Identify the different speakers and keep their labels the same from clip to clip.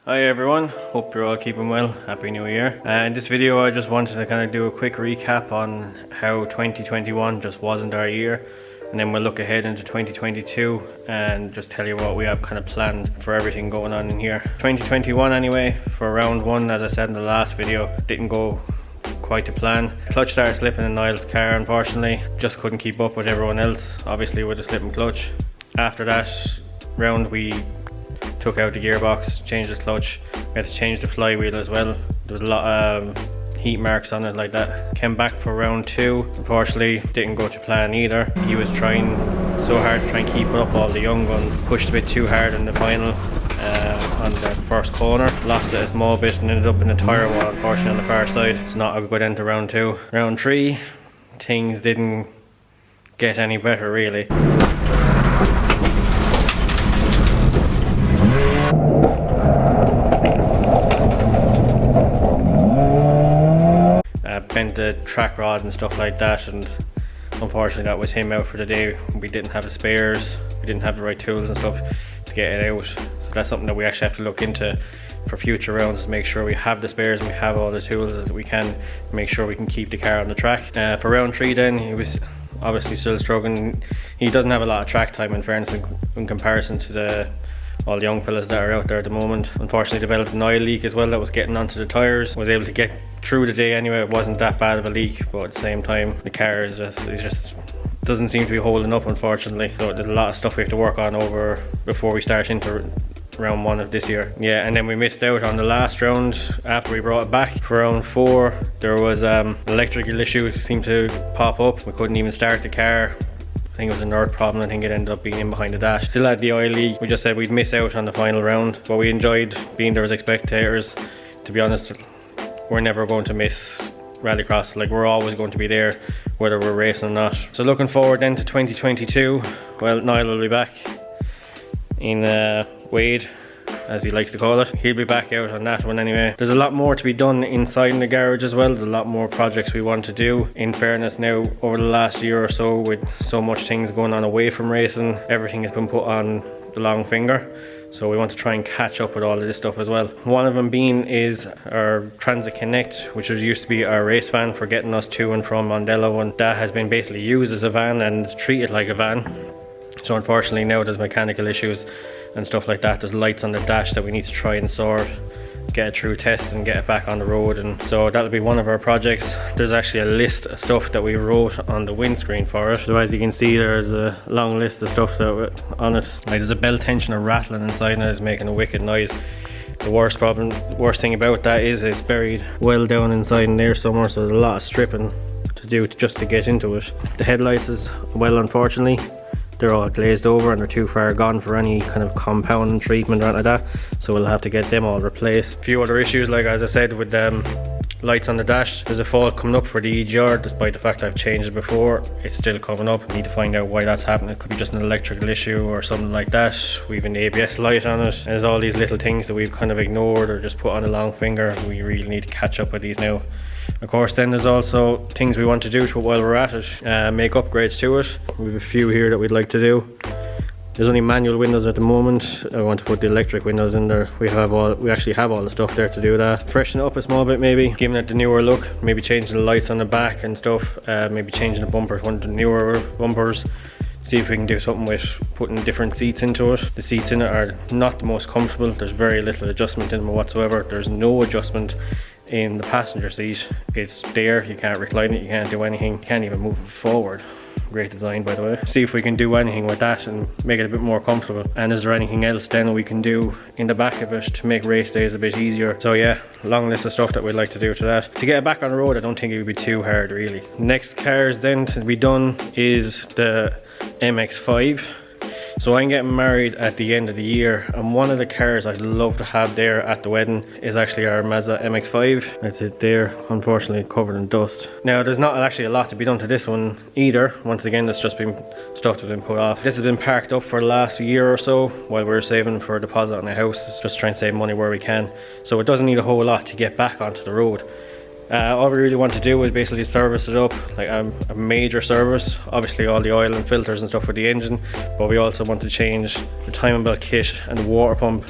Speaker 1: Hi everyone, hope you're all keeping well. Happy New Year. In this video I just wanted to kind of do a quick recap on how 2021 just wasn't our year, and then we'll look ahead into 2022 and just tell you what we have kind of planned for everything going on in here. 2021 anyway, for round one, as I said in the last video, didn't go quite to plan. Clutch started slipping in Niall's car, unfortunately. Just couldn't keep up with everyone else, obviously with the slipping clutch. After that round we took out the gearbox, changed the clutch, we had to change the flywheel as well. There was a lot of heat marks on it like that. Came back for round two, unfortunately didn't go to plan either. He was trying so hard to try and keep up all the young guns, pushed a bit too hard in the final on the first corner, lost it a small bit and ended up in the tyre wall, unfortunately, on the far side. It's not a good end to round two. Round three, things didn't get any better really. Bent the track rod and stuff like that, and unfortunately that was him out for the day. We didn't have the spares, we didn't have the right tools and stuff to get it out, so that's something that we actually have to look into for future rounds, to make sure we have the spares and we have all the tools that we can make sure we can keep the car on the track. For round three then, he was obviously still struggling. He doesn't have a lot of track time in fairness in comparison to all the young fellas that are out there at the moment. Unfortunately developed an oil leak as well that was getting onto the tyres. Was able to get through the day anyway. It wasn't that bad of a leak, but at the same time the car is just doesn't seem to be holding up, unfortunately. So there's a lot of stuff we have to work on over before we start into round one of this year. Yeah, and then we missed out on the last round after we brought it back. For round four there was an electrical issue seemed to pop up. We couldn't even start the car. I think it was a nerd problem. I think it ended up being in behind the dash. Still had the oil leak. We just said we'd miss out on the final round, but we enjoyed being there as spectators. To be honest, we're never going to miss Rallycross. Like, we're always going to be there whether we're racing or not. So looking forward then to 2022. Well, Niall will be back in Wade, as he likes to call it. He'll be back out on that one anyway. There's a lot more to be done inside in the garage as well. There's a lot more projects we want to do. In fairness now, over the last year or so, with so much things going on away from racing, everything has been put on the long finger. So we want to try and catch up with all of this stuff as well. One of them being is our Transit Connect, which used to be our race van for getting us to and from Mondello, and that has been basically used as a van and treated like a van. So unfortunately now there's mechanical issues and stuff like that. There's lights on the dash that we need to try and sort, get it through tests and get it back on the road, and so that'll be one of our projects. There's actually a list of stuff that we wrote on the windscreen for it. So as you can see, there's a long list of stuff that on it. Like, there's a belt tensioner rattling inside and it's making a wicked noise. The worst thing about that is it's buried well down inside in there somewhere, so there's a lot of stripping to do just to get into it. The headlights as well, unfortunately, they're all glazed over and they're too far gone for any kind of compound treatment or anything like that, so we'll have to get them all replaced. A few other issues, like as I said, with lights on the dash. There's a fault coming up for the EGR, despite the fact I've changed it before. It's still coming up. We need to find out why that's happening. It could be just an electrical issue or something like that. We've an ABS light on it, and there's all these little things that we've kind of ignored or just put on a long finger. We really need to catch up with these now. Of course, then there's also things we want to do to it while we're at it, make upgrades to it. We have a few here that we'd like to do. There's only manual windows at the moment. I want to put the electric windows in there. We actually have all the stuff there to do that. Freshen it up a small bit maybe, giving it the newer look, maybe changing the lights on the back and stuff, maybe changing the bumpers, one of the newer bumpers. See if we can do something with putting different seats into it. The seats in it are not the most comfortable. There's very little adjustment in them whatsoever. There's no adjustment in the passenger seat. It's there, you can't recline it, you can't do anything, you can't even move it forward. Great design, by the way. See if we can do anything with that and make it a bit more comfortable. And is there anything else then we can do in the back of it to make race days a bit easier? So yeah, long list of stuff that we'd like to do to that. To get it back on the road, I don't think it would be too hard really. Next cars then to be done is the MX-5. So I'm getting married at the end of the year, and one of the cars I'd love to have there at the wedding is actually our Mazda MX-5. That's it there, unfortunately covered in dust. Now there's not actually a lot to be done to this one either. Once again, it's just been stuff that's been put off. This has been parked up for the last year or so while we're saving for a deposit on a house. It's just trying to save money where we can. So it doesn't need a whole lot to get back onto the road. All we really want to do is basically service it up, like a major service. Obviously all the oil and filters and stuff for the engine, but we also want to change the timing belt kit and the water pump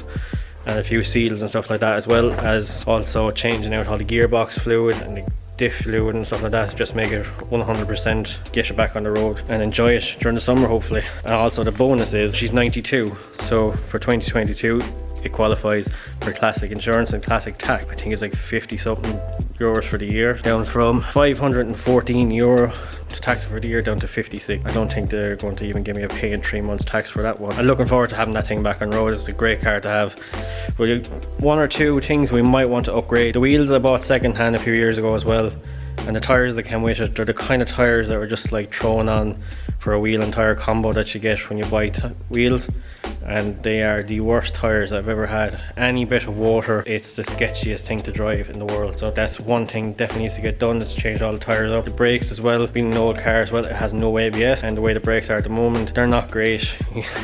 Speaker 1: and a few seals and stuff like that, as well as also changing out all the gearbox fluid and the diff fluid and stuff like that, just make it 100% get you back on the road and enjoy it during the summer hopefully. And also the bonus is she's 92, so for 2022 it qualifies for classic insurance and classic tax. I think it's like 50 something euros for the year, down from 514 euro to tax for the year down to 56. I don't think they're going to even give me a pay in 3 months tax for that one. I'm looking forward to having that thing back on road. It's a great car to have. But one or two things we might want to upgrade. The wheels I bought second hand a few years ago as well, and the tires that came with it, they're the kind of tires that were just like thrown on for a wheel and tire combo that you get when you buy wheels, and they are the worst tires I've ever had. Any bit of water, it's the sketchiest thing to drive in the world. So that's one thing definitely needs to get done, is to change all the tires up. The brakes as well, being an old car as well, it has no ABS, and the way the brakes are at the moment, they're not great.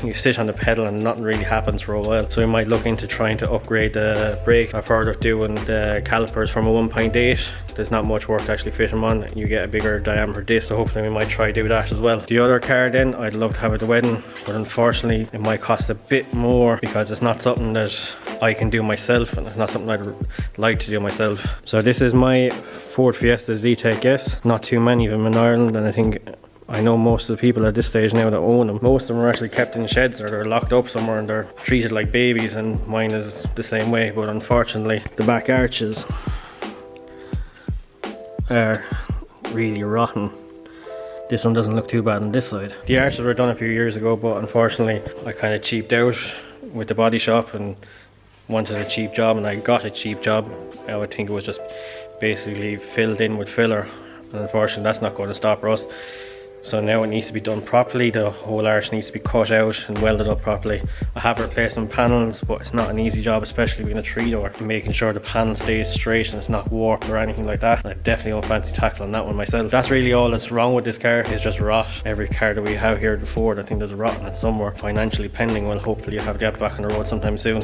Speaker 1: You sit on the pedal and nothing really happens for a while, so we might look into trying to upgrade the brakes. I've heard of doing the calipers from a 1.8. There's not much work to actually fit them on. You get a bigger diameter disc, so hopefully we might try do that as well. The other car then, I'd love to have at the wedding, but unfortunately it might cost a bit more because it's not something that I can do myself, and it's not something I'd like to do myself. So this is my Ford Fiesta Z-Tech S. Not too many of them in Ireland, and I think I know most of the people at this stage now that own them. Most of them are actually kept in sheds, or they're locked up somewhere and they're treated like babies, and mine is the same way. But unfortunately the back arches are really rotten. This one doesn't look too bad on this side. The arches were done a few years ago, but unfortunately I kind of cheaped out with the body shop and wanted a cheap job, and I got a cheap job. I would think it was just basically filled in with filler, and unfortunately that's not going to stop rust. So now it needs to be done properly. The whole arch needs to be cut out and welded up properly. I have replaced some panels, but it's not an easy job, especially being a 3-door. Making sure the panel stays straight and it's not warped or anything like that. I definitely don't fancy tackling that one myself. That's really all that's wrong with this car, is just rot. Every car that we have here at the Ford, I think there's a rot in it somewhere. Financially pending, well hopefully I'll have that back on the road sometime soon.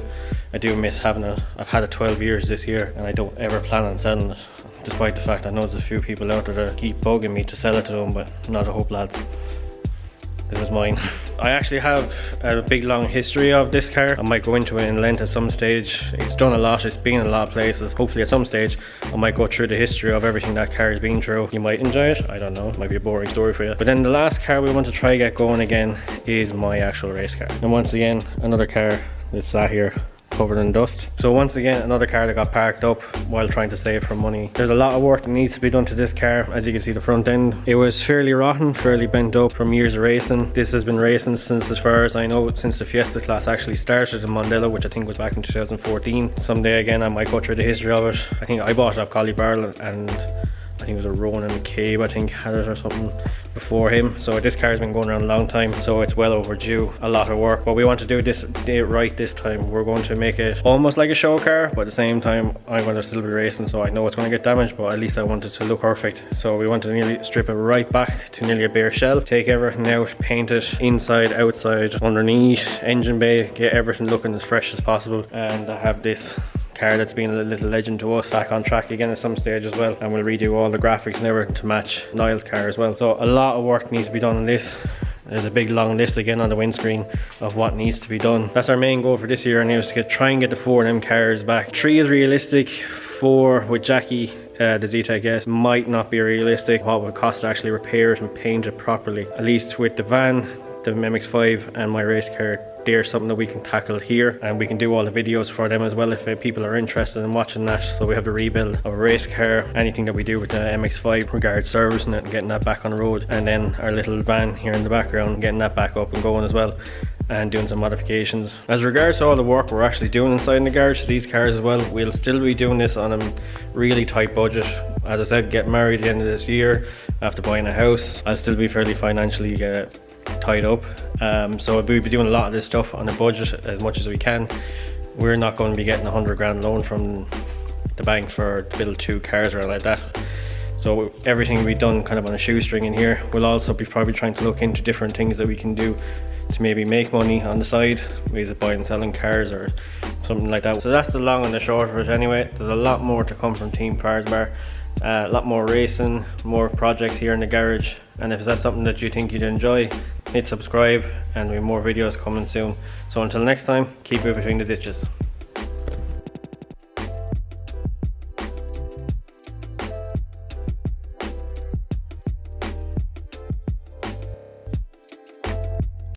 Speaker 1: I do miss having it. I've had it 12 years this year, and I don't ever plan on selling it, despite the fact I know there's a few people out there that keep bugging me to sell it to them, but not a hope, lads. This is mine. I actually have a big long history of this car. I might go into it in length at some stage. It's done a lot, it's been in a lot of places. Hopefully at some stage I might go through the history of everything that car has been through. You might enjoy it, I don't know, it might be a boring story for you. But then the last car we want to try get going again is my actual race car. And once again, another car that's sat here covered in dust. So once again, another car that got parked up while trying to save for money. There's a lot of work that needs to be done to this car. As you can see, the front end, it was fairly rotten, fairly bent up from years of racing. This has been racing since, as far as I know, since the Fiesta class actually started in Mondella, which I think was back in 2014. Someday again I might go through the history of it. I think I bought it off Collie Barrel, and I think it was a Ronan McCabe, I think, had it or something before him. So this car has been going around a long time, so it's well overdue. A lot of work. What we want to do this right this time, we're going to make it almost like a show car, but at the same time I'm going to still be racing, so I know it's going to get damaged, but at least I want it to look perfect. So we want to nearly strip it right back to nearly a bare shell, take everything out, paint it inside, outside, underneath, engine bay, get everything looking as fresh as possible, and I have this car that's been a little legend to us back on track again at some stage as well, and we'll redo all the graphics and everything to match Niall's car as well. So a lot of work needs to be done on this. There's a big long list again on the windscreen of what needs to be done. That's our main goal for this year, and is to try and get the 4 of them cars back. 3 is realistic, 4 with Jackie, the Z-Tech S, might not be realistic. What would cost to actually repair it and paint it properly. At least with the van, the MX-5 and my race car, they're something that we can tackle here, and we can do all the videos for them as well if people are interested in watching that. So we have the rebuild of a race car, anything that we do with the MX-5 regards servicing it and getting that back on the road, and then our little van here in the background, getting that back up and going as well, and doing some modifications. As regards to all the work we're actually doing inside in the garage, these cars as well, we'll still be doing this on a really tight budget. As I said, get married at the end of this year after buying a house. I'll still be fairly financially tied up, so we'll be doing a lot of this stuff on a budget as much as we can. We're not going to be getting 100 grand loan from the bank for to build 2 cars or like that, so everything will be done kind of on a shoestring in here. We'll also be probably trying to look into different things that we can do to maybe make money on the side, ways of buying and selling cars or something like that. So that's the long and the short of it anyway. There's a lot more to come from Team Cars Bar. A lot more racing, more projects here in the garage, and if that's something that you think you'd enjoy, hit subscribe, and we have more videos coming soon. So until next time, keep it between the ditches.